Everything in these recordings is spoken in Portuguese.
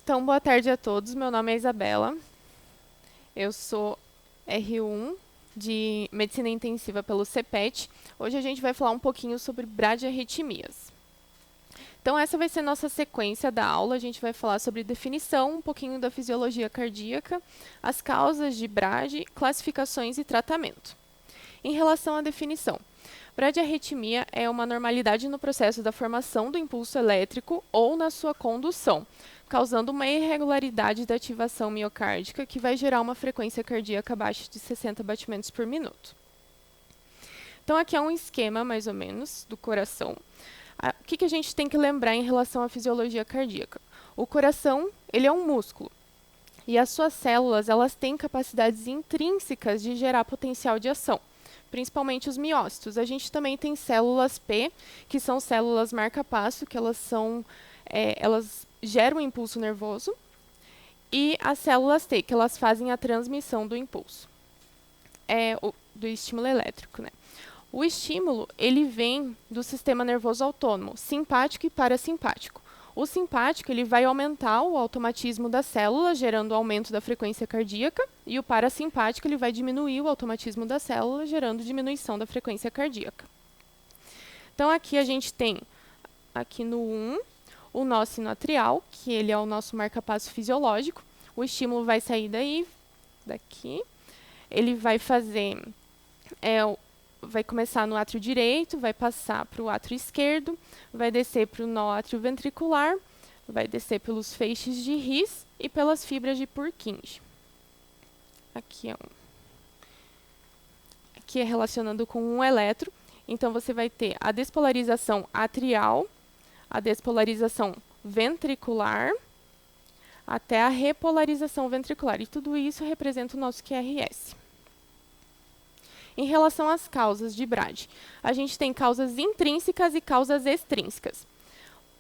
Então, boa tarde a todos. Meu nome é Isabela. Eu sou R1 de Medicina Intensiva pelo CEPET. Hoje a gente vai falar um pouquinho sobre bradiarritmias. Então, essa vai ser nossa sequência da aula. A gente vai falar sobre definição, um pouquinho da fisiologia cardíaca, as causas de bradi, classificações e tratamento. Em relação à definição, bradiarritmia é uma anormalidade no processo da formação do impulso elétrico ou na sua condução, causando uma irregularidade da ativação miocárdica que vai gerar uma frequência cardíaca abaixo de 60 batimentos por minuto. Então, aqui é um esquema, mais ou menos, do coração. O que a gente tem que lembrar em relação à fisiologia cardíaca? O coração, ele é um músculo. E as suas células, elas têm capacidades intrínsecas de gerar potencial de ação, principalmente os miócitos. A gente também tem células P, que são células marca-passo, que elas geram o impulso nervoso, e as células T, que elas fazem a transmissão do impulso, do estímulo elétrico, né? O estímulo, ele vem do sistema nervoso autônomo, simpático e parasimpático. O simpático, ele vai aumentar o automatismo da célula, gerando aumento da frequência cardíaca, e o parasimpático, ele vai diminuir o automatismo da célula, gerando diminuição da frequência cardíaca. Então, aqui a gente tem, aqui no 1, o nó sinoatrial, que ele é o nosso marca-passo fisiológico. O estímulo vai sair daqui, ele vai fazer, vai começar no átrio direito, vai passar para o átrio esquerdo, vai descer para o nó atrioventricular, vai descer pelos feixes de His e pelas fibras de Purkinje. Aqui é relacionando com um eletro. Então, você vai ter a despolarização atrial, a despolarização ventricular, até a repolarização ventricular. E tudo isso representa o nosso QRS. Em relação às causas de bradi, a gente tem causas intrínsecas e causas extrínsecas.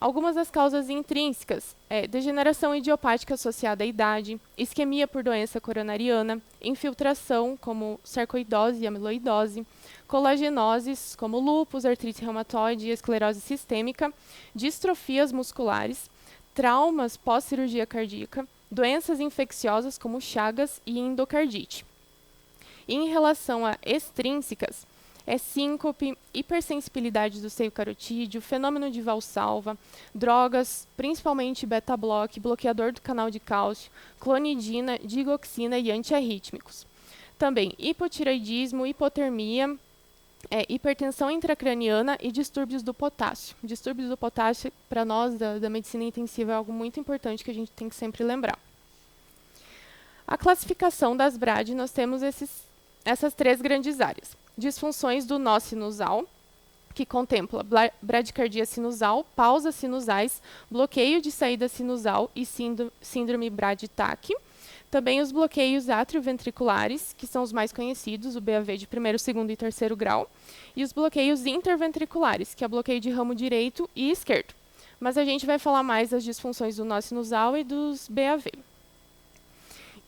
Algumas das causas intrínsecas degeneração idiopática associada à idade, isquemia por doença coronariana, infiltração, como sarcoidose e amiloidose, colagenoses, como lúpus, artrite reumatoide e esclerose sistêmica, distrofias musculares, traumas pós-cirurgia cardíaca, doenças infecciosas, como chagas e endocardite. E em relação a extrínsecas, síncope, hipersensibilidade do seio carotídeo, fenômeno de Valsalva, drogas, principalmente beta-bloque, bloqueador do canal de cálcio, clonidina, digoxina e antiarrítmicos. Também hipotireoidismo, hipotermia, hipertensão intracraniana e distúrbios do potássio. Distúrbios do potássio, para nós da medicina intensiva, é algo muito importante que a gente tem que sempre lembrar. A classificação das bradi, nós temos essas três grandes áreas. Disfunções do nó sinusal, que contempla bradicardia sinusal, pausas sinusais, bloqueio de saída sinusal e síndrome bradi-TAC. Também os bloqueios atrioventriculares, que são os mais conhecidos, o BAV de primeiro, segundo e terceiro grau, e os bloqueios interventriculares, que é bloqueio de ramo direito e esquerdo. Mas a gente vai falar mais das disfunções do nó sinusal e dos BAV.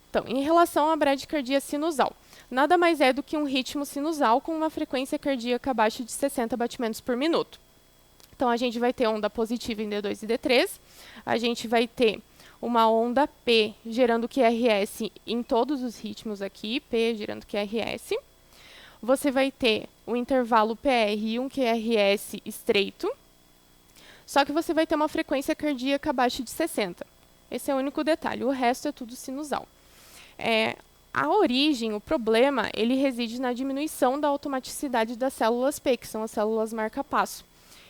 Então, em relação à bradicardia sinusal, nada mais é do que um ritmo sinusal com uma frequência cardíaca abaixo de 60 batimentos por minuto. Então, a gente vai ter onda positiva em D2 e D3, a gente vai ter uma onda P gerando QRS em todos os ritmos aqui, P gerando QRS. Você vai ter o intervalo PR e um QRS estreito, só que você vai ter uma frequência cardíaca abaixo de 60. Esse é o único detalhe, o resto é tudo sinusal. A origem, o problema, ele reside na diminuição da automaticidade das células P, que são as células marca-passo.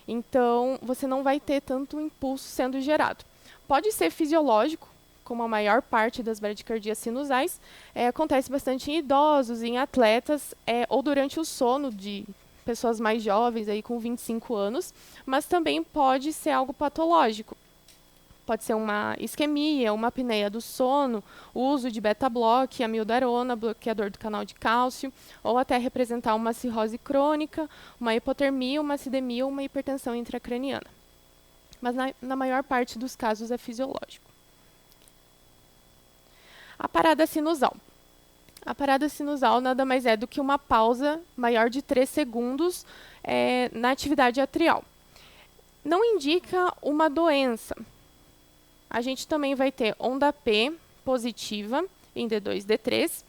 Então, você não vai ter tanto impulso sendo gerado. Pode ser fisiológico, como a maior parte das bradicardias sinusais, acontece bastante em idosos, em atletas, ou durante o sono de pessoas mais jovens, aí com 25 anos, mas também pode ser algo patológico. Pode ser uma isquemia, uma apneia do sono, o uso de beta-bloque, amiodarona, bloqueador do canal de cálcio, ou até representar uma cirrose crônica, uma hipotermia, uma acidemia ou uma hipertensão intracraniana. Mas na maior parte dos casos é fisiológico. A parada sinusal. A parada sinusal nada mais é do que uma pausa maior de 3 segundos na atividade atrial. Não indica uma doença, A gente também vai ter onda P positiva em D2, D3.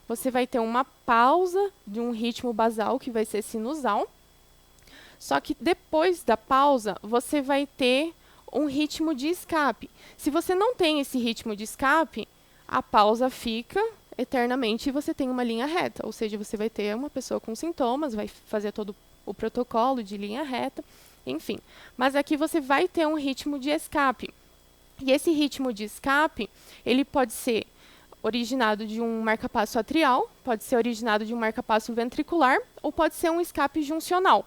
Você vai ter uma pausa de um ritmo basal, que vai ser sinusal. Só que depois da pausa, você vai ter um ritmo de escape. Se você não tem esse ritmo de escape, a pausa fica eternamente e você tem uma linha reta. Ou seja, você vai ter uma pessoa com sintomas, vai fazer todo o protocolo de linha reta, enfim. Mas aqui você vai ter um ritmo de escape. E esse ritmo de escape, ele pode ser originado de um marcapasso atrial, pode ser originado de um marcapasso ventricular, ou pode ser um escape juncional.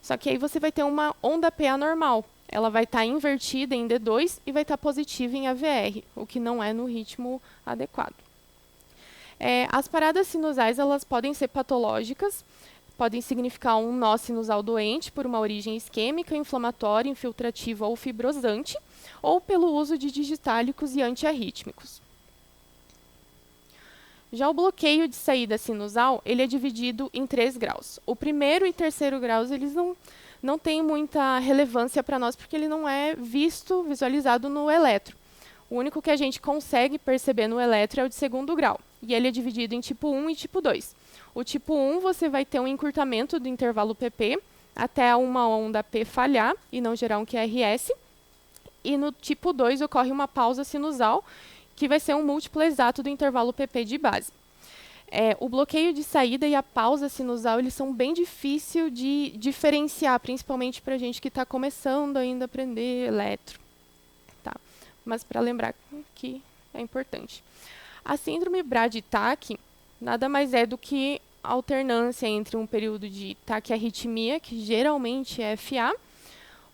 Só que aí você vai ter uma onda P anormal. Ela vai estar invertida em D2 e vai estar positiva em AVR, o que não é no ritmo adequado. As paradas sinusais, elas podem ser patológicas, podem significar um nó sinusal doente por uma origem isquêmica, inflamatória, infiltrativa ou fibrosante, ou pelo uso de digitálicos e antiarrítmicos. Já o bloqueio de saída sinusal, ele é dividido em 3 graus. O primeiro e terceiro graus, eles não têm muita relevância para nós, porque ele não é visualizado no eletro. O único que a gente consegue perceber no eletro é o de segundo grau, e ele é dividido em tipo 1 e tipo 2. O tipo 1, você vai ter um encurtamento do intervalo PP até uma onda P falhar e não gerar um QRS. E no tipo 2 ocorre uma pausa sinusal, que vai ser um múltiplo exato do intervalo PP de base. O bloqueio de saída e a pausa sinusal, eles são bem difíceis de diferenciar, principalmente para a gente que está começando ainda a aprender eletro. Tá? Mas para lembrar que é importante. A síndrome Brady-Tach nada mais é do que a alternância entre um período de taquiarritmia, que geralmente é FA,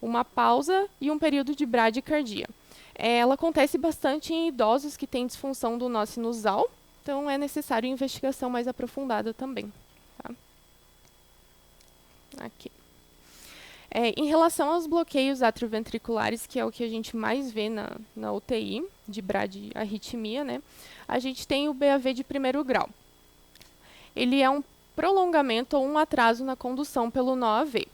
uma pausa e um período de bradicardia. Ela acontece bastante em idosos que têm disfunção do nó sinusal, então é necessário investigação mais aprofundada também. Tá? Aqui. Em relação aos bloqueios atrioventriculares, que é o que a gente mais vê na UTI, de bradiarritmia, né? A gente tem o BAV de primeiro grau. Ele é um prolongamento ou um atraso na condução pelo nó AV.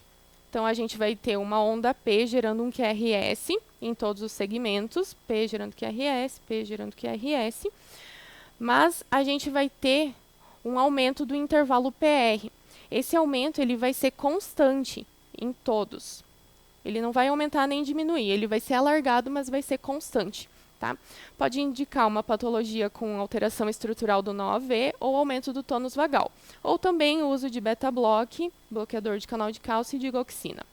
Então, a gente vai ter uma onda P gerando um QRS em todos os segmentos, P gerando QRS, P gerando QRS, mas a gente vai ter um aumento do intervalo PR. Esse aumento ele vai ser constante em todos. Ele não vai aumentar nem diminuir, ele vai ser alargado, mas vai ser constante. Tá? Pode indicar uma patologia com alteração estrutural do nó AV ou aumento do tônus vagal, ou também o uso de beta-block, bloqueador de canal de cálcio e digoxina.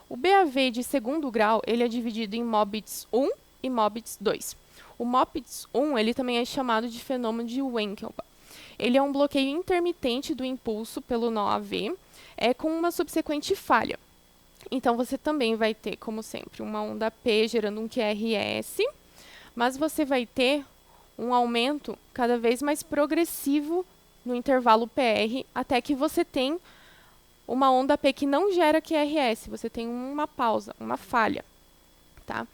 O BAV de segundo grau ele é dividido em MOBITS 1 e MOBITS 2. O MOBITS 1 ele também é chamado de fenômeno de Wenckebach. Ele é um bloqueio intermitente do impulso pelo nó AV, com uma subsequente falha. Então, você também vai ter, como sempre, uma onda P gerando um QRS, mas você vai ter um aumento cada vez mais progressivo no intervalo PR, até que você tem uma onda P que não gera QRS, você tem uma pausa, uma falha. Tá?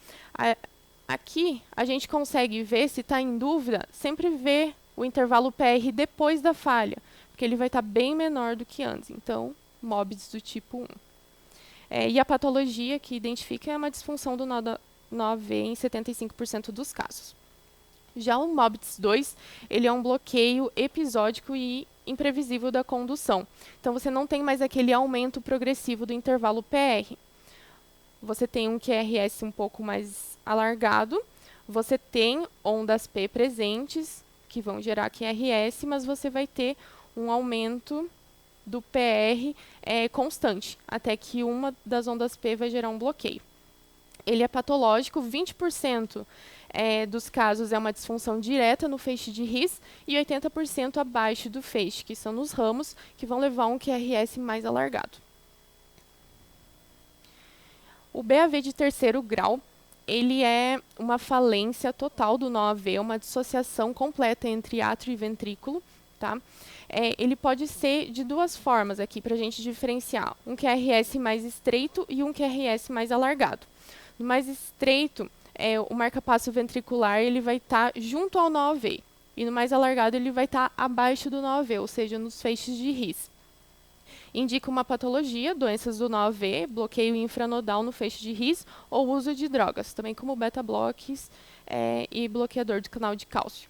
Aqui, a gente consegue ver, se está em dúvida, sempre ver o intervalo PR depois da falha, porque ele vai estar bem menor do que antes. Então, MOBITS do tipo 1. E a patologia que identifica é uma disfunção do nó AV em 75% dos casos. Já o MOBITS 2, ele é um bloqueio episódico e imprevisível da condução. Então, você não tem mais aquele aumento progressivo do intervalo PR. Você tem um QRS um pouco mais alargado, você tem ondas P presentes, que vão gerar QRS, mas você vai ter um aumento do PR constante, até que uma das ondas P vai gerar um bloqueio. Ele é patológico, 20% dos casos é uma disfunção direta no feixe de His e 80% abaixo do feixe, que são nos ramos, que vão levar a um QRS mais alargado. O BAV de terceiro grau, ele é uma falência total do nó AV, uma dissociação completa entre átrio e ventrículo. Tá? Ele pode ser de duas formas aqui para a gente diferenciar, um QRS mais estreito e um QRS mais alargado. No mais estreito, o marcapasso ventricular ele vai estar junto ao nó AV, e no mais alargado ele vai estar abaixo do nó AV, ou seja, nos feixes de His. Indica uma patologia, doenças do nó AV, bloqueio infranodal no feixe de His ou uso de drogas, também como beta-bloques e bloqueador do canal de cálcio.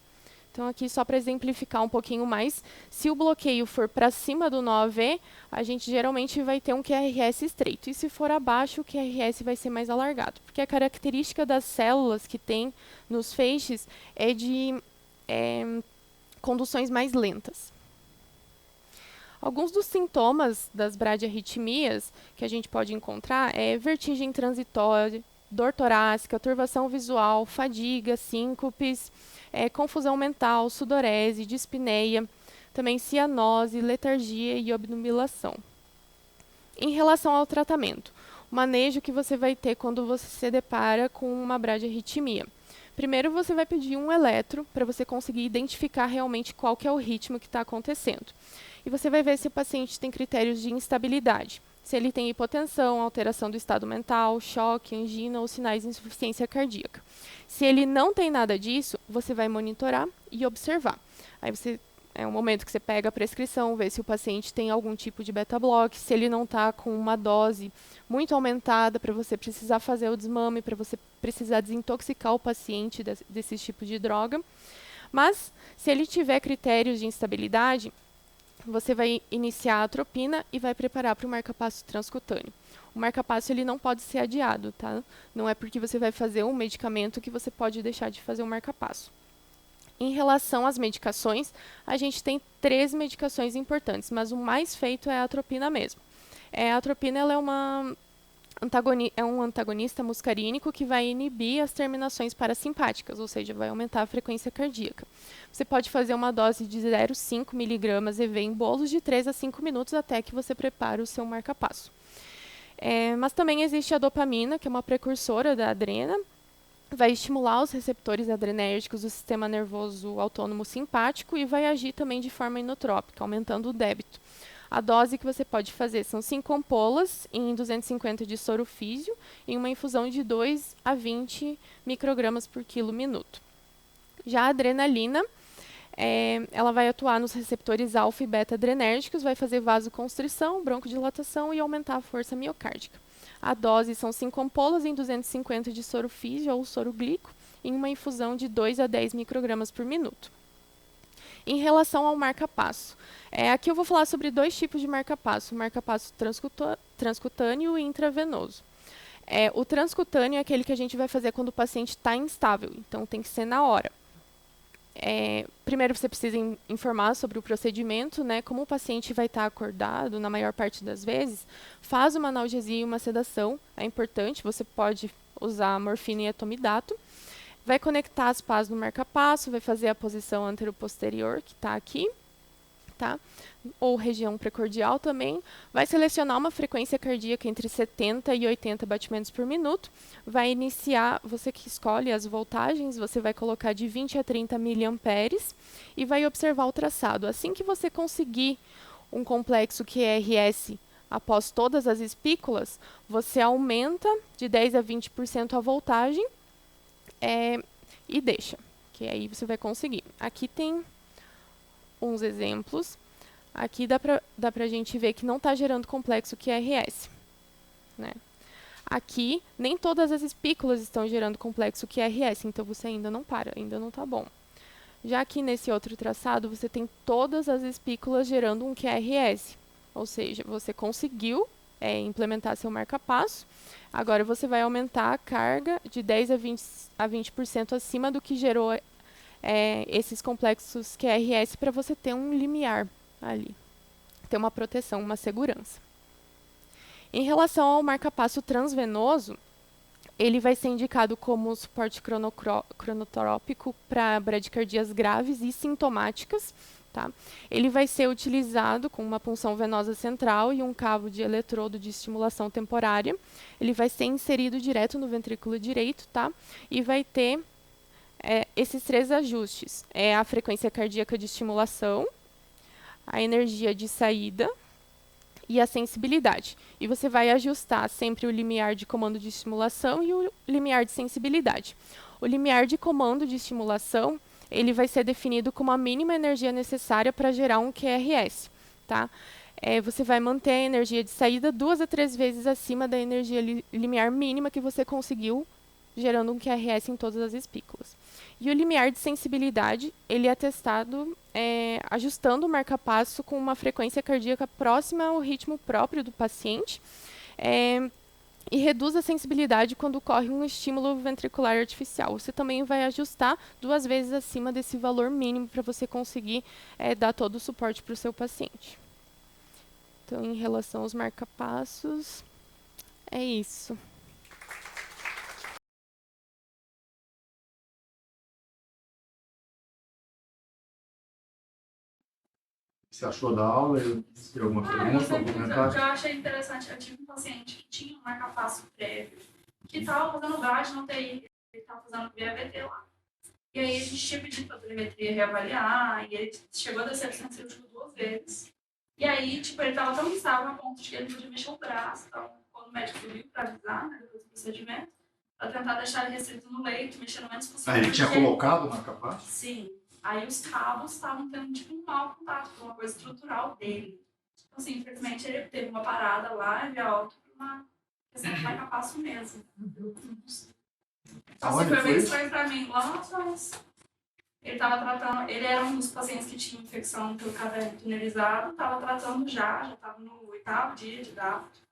Então, aqui só para exemplificar um pouquinho mais, se o bloqueio for para cima do nó AV, a gente geralmente vai ter um QRS estreito. E se for abaixo, o QRS vai ser mais alargado. Porque a característica das células que tem nos feixes é de conduções mais lentas. Alguns dos sintomas das bradiarritmias que a gente pode encontrar é vertigem transitória, dor torácica, turvação visual, fadiga, síncopes, confusão mental, sudorese, dispneia, também cianose, letargia e obnubilação. Em relação ao tratamento, o manejo que você vai ter quando você se depara com uma bradiarritmia. Primeiro, você vai pedir um eletro para você conseguir identificar realmente qual que é o ritmo que está acontecendo. E você vai ver se o paciente tem critérios de instabilidade. Se ele tem hipotensão, alteração do estado mental, choque, angina ou sinais de insuficiência cardíaca. Se ele não tem nada disso, você vai monitorar e observar. Aí é um momento que você pega a prescrição, vê se o paciente tem algum tipo de beta-bloque, se ele não está com uma dose muito aumentada para você precisar fazer o desmame, para você precisar desintoxicar o paciente desse tipo de droga. Mas, se ele tiver critérios de instabilidade, você vai iniciar a atropina e vai preparar para o marca-passo transcutâneo. O marca-passo ele não pode ser adiado, tá? Não é porque você vai fazer um medicamento que você pode deixar de fazer o marca-passo. Em relação às medicações, a gente tem 3 medicações importantes, mas o mais feito é a atropina mesmo. A atropina ela é um antagonista muscarínico que vai inibir as terminações parasimpáticas, ou seja, vai aumentar a frequência cardíaca. Você pode fazer uma dose de 0,5 mg EV em bolos de 3 a 5 minutos até que você prepare o seu marca-passo. Mas também existe a dopamina, que é uma precursora da adrena, vai estimular os receptores adrenérgicos do sistema nervoso autônomo simpático e vai agir também de forma inotrópica, aumentando o débito. A dose que você pode fazer são 5 ampolas em 250 de soro físio em uma infusão de 2 a 20 microgramas por quilo-minuto. Já a adrenalina, ela vai atuar nos receptores alfa e beta adrenérgicos, vai fazer vasoconstrição, broncodilatação e aumentar a força miocárdica. A dose são 5 ampolas em 250 de soro físio ou soro glico em uma infusão de 2 a 10 microgramas por minuto. Em relação ao marca-passo, aqui eu vou falar sobre 2 tipos de marca-passo, o marca-passo transcutâneo e intravenoso. O transcutâneo é aquele que a gente vai fazer quando o paciente está instável, então tem que ser na hora. Primeiro você precisa informar sobre o procedimento, né? Como o paciente vai estar acordado, na maior parte das vezes, faz uma analgesia e uma sedação, é importante, você pode usar morfina e etomidato, vai conectar as pás no marca-passo, vai fazer a posição anteroposterior, que está aqui, tá? Ou região precordial também, vai selecionar uma frequência cardíaca entre 70 e 80 batimentos por minuto, vai iniciar, você que escolhe as voltagens, você vai colocar de 20 a 30 miliamperes e vai observar o traçado. Assim que você conseguir um complexo QRS após todas as espículas, você aumenta de 10 a 20% a voltagem e deixa, que aí você vai conseguir. Aqui tem uns exemplos. Aqui dá pra gente ver que não está gerando complexo QRS, né? Aqui, nem todas as espículas estão gerando complexo QRS, então você ainda não para, ainda não está bom. Já aqui nesse outro traçado, você tem todas as espículas gerando um QRS, ou seja, você conseguiu implementar seu marca-passo, agora você vai aumentar a carga de 10 a 20% acima do que gerou esses complexos QRS para você ter um limiar ali, ter uma proteção, uma segurança. Em relação ao marca-passo transvenoso, ele vai ser indicado como suporte cronotrópico para bradicardias graves e sintomáticas. Tá? Ele vai ser utilizado com uma punção venosa central e um cabo de eletrodo de estimulação temporária. Ele vai ser inserido direto no ventrículo direito, tá? E vai ter esses 3 ajustes. A frequência cardíaca de estimulação, a energia de saída e a sensibilidade. E você vai ajustar sempre o limiar de comando de estimulação e o limiar de sensibilidade. O limiar de comando de estimulação, ele vai ser definido como a mínima energia necessária para gerar um QRS. Tá? você vai manter a energia de saída 2 a 3 vezes acima da energia limiar mínima que você conseguiu, gerando um QRS em todas as espículas. E o limiar de sensibilidade, ele é testado ajustando o marca-passo com uma frequência cardíaca próxima ao ritmo próprio do paciente, e reduz a sensibilidade quando ocorre um estímulo ventricular artificial. Você também vai ajustar 2 vezes acima desse valor mínimo para você conseguir dar todo o suporte para o seu paciente. Então, em relação aos marca-passos, é isso. Você achou da aula? Tem alguma pergunta, algum comentário? Eu achei interessante. Eu tive um paciente que tinha um marca-passo prévio, que estava fazendo GAD no TI, ele estava fazendo VAVT lá. E aí a gente tinha pedido para a telemetria reavaliar, e ele chegou a descer do centro cirúrgico 2 vezes. E aí, tipo, ele estava tão instável a ponto de que ele podia mexer o braço. Então, quando o médico subiu para avisar, né, depois do procedimento, para tentar deixar ele restrito no leito, mexendo o menos possível. Ah, ele tinha colocado o marca-passo? Sim. Aí os cabos estavam tendo tipo um mau contato, por uma coisa estrutural dele. Então, assim, infelizmente ele teve uma parada lá e a outra por uma questão de marca-passo mesmo. Então, assim, foi bem estranho pra mim. Lá atrás, ele estava tratando, ele era um dos pacientes que tinha infecção pelo caderno tunelizado, estava tratando já estava no 8º dia de DAPT.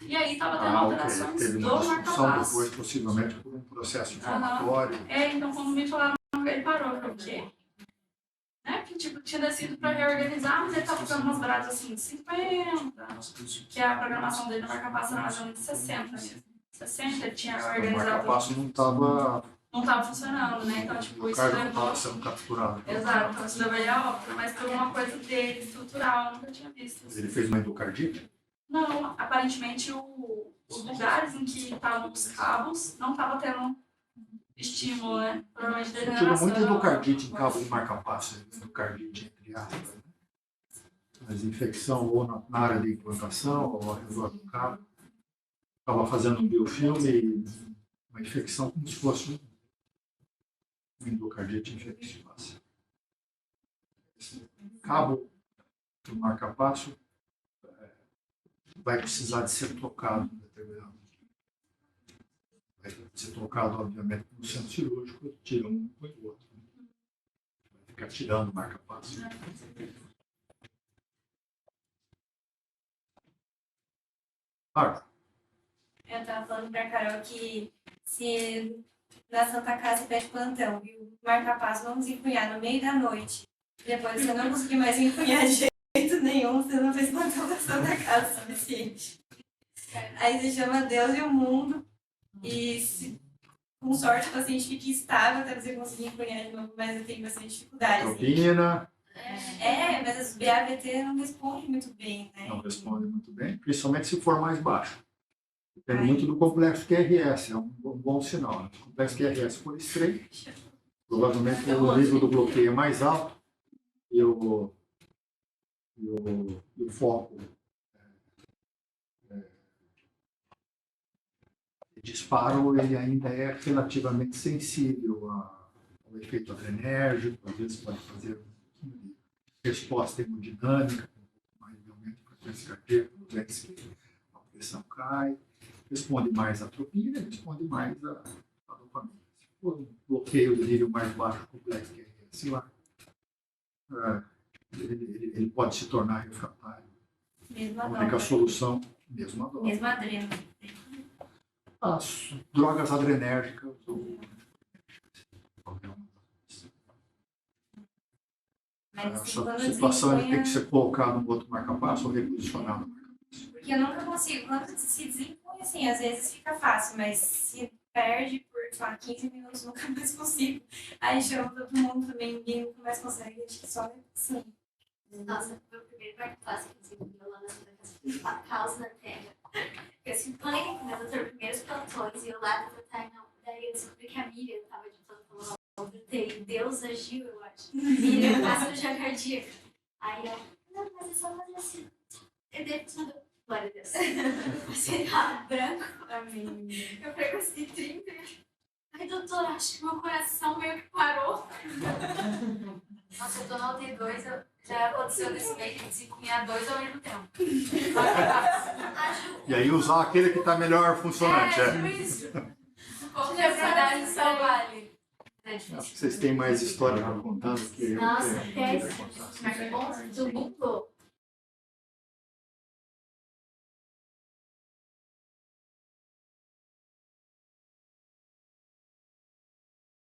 E aí estava tendo alterações teve do uma discussão marca-passo. depois, possivelmente, por um processo inflamatório. Então quando me falaram, ele parou, eu falei, o quê? Né? Que tipo, tinha descido para reorganizar, mas ele estava usando umas grades assim de 50, que a programação dele no marca-passo era mais ou menos de 60 mesmo. 60, ele tinha organizado. O marca-passo não estava funcionando, né? Então, tipo, o isso cargo não levou. estava sendo capturado. Exato, então isso levou ele a óbito, mas por uma coisa dele, estrutural, eu nunca tinha visto. Ele fez uma endocardite? Não, aparentemente os lugares em que estavam os cabos não estavam tendo estímulo, né? Provavelmente Eu tive muita endocardite em cabo de marca-passo, endocardite entre aspas. Né? Mas infecção ou na área de implantação ou ao redor do cabo. Estava fazendo um biofilme e uma infecção como se fosse uma endocardite infecciosa. Cabo do marca-passo vai precisar de ser trocado em determinado momento. Vai ser trocado, obviamente, no centro cirúrgico, tira um e o outro. Vai ficar tirando o marca-passo. Eu estava falando para a Carol que se na Santa Casa pede plantão e o marca-passo não desempunhar no meio da noite, depois você não conseguir mais empunhar de jeito nenhum, você não fez plantão da Santa Casa o suficiente. Aí você chama Deus e o mundo e, com sorte, o paciente fica estável até você conseguir empunhar de novo, mas eu tenho bastante dificuldade. Turbina. Mas as BAVT não respondem muito bem, né? Não responde muito bem, principalmente se for mais baixo. Depende muito do complexo QRS, é um bom sinal. Né? Se o complexo QRS for estreito, provavelmente o nível do bloqueio é mais alto e o foco de disparo ele ainda é relativamente sensível ao efeito adrenérgico, às vezes pode fazer um pouquinho de resposta hemodinâmica, mais de aumento de frequência cardíaca, a pressão cai. Responde mais a tropina, responde mais a dopamina. Se for um bloqueio de nível mais baixo, complexo, que é esse lá, ele pode se tornar refratário. Mesma a única solução, mesmo a dose. Mesma adrena. As drogas adrenérgicas ou qualquer uma. Essa situação ele tem que ser colocado no outro marca-passo ou reposicionado no marca-passo. Porque eu nunca consigo. Quando se desempunha, assim, às vezes fica fácil, mas se perde por, sei lá, 15 minutos, nunca mais consigo. Aí chama todo mundo também, ninguém nunca mais consegue, acho que só é assim. Nossa, meu primeiro marca-passo que eu desenvolvi lá na Santa Casa foi uma causa na terra. Eu simplesmente, meu doutor, primeiros plantões, e eu lá no não. Daí eu descobri que a Miriam estava de plantão lá. Deus agiu, eu acho. Miriam passa de cardíaca. Aí eu, não, mas é só fazer assim. Eu devo tudo. Glória a Deus. Você tá branco. Amém. Eu pregostei 30. Ai, doutora, acho que meu coração meio que parou. Nossa, eu tô na UT2, já aconteceu desse meio de desenhunhar 2 ao mesmo tempo. E aí usar aquele que está melhor funcionante. Tipo isso. Qualquer verdade do trabalho. É Acho que difícil. vocês têm mais história para contar do que eu Nossa, tenho para péssimo. contar. Mas ponto do mundo.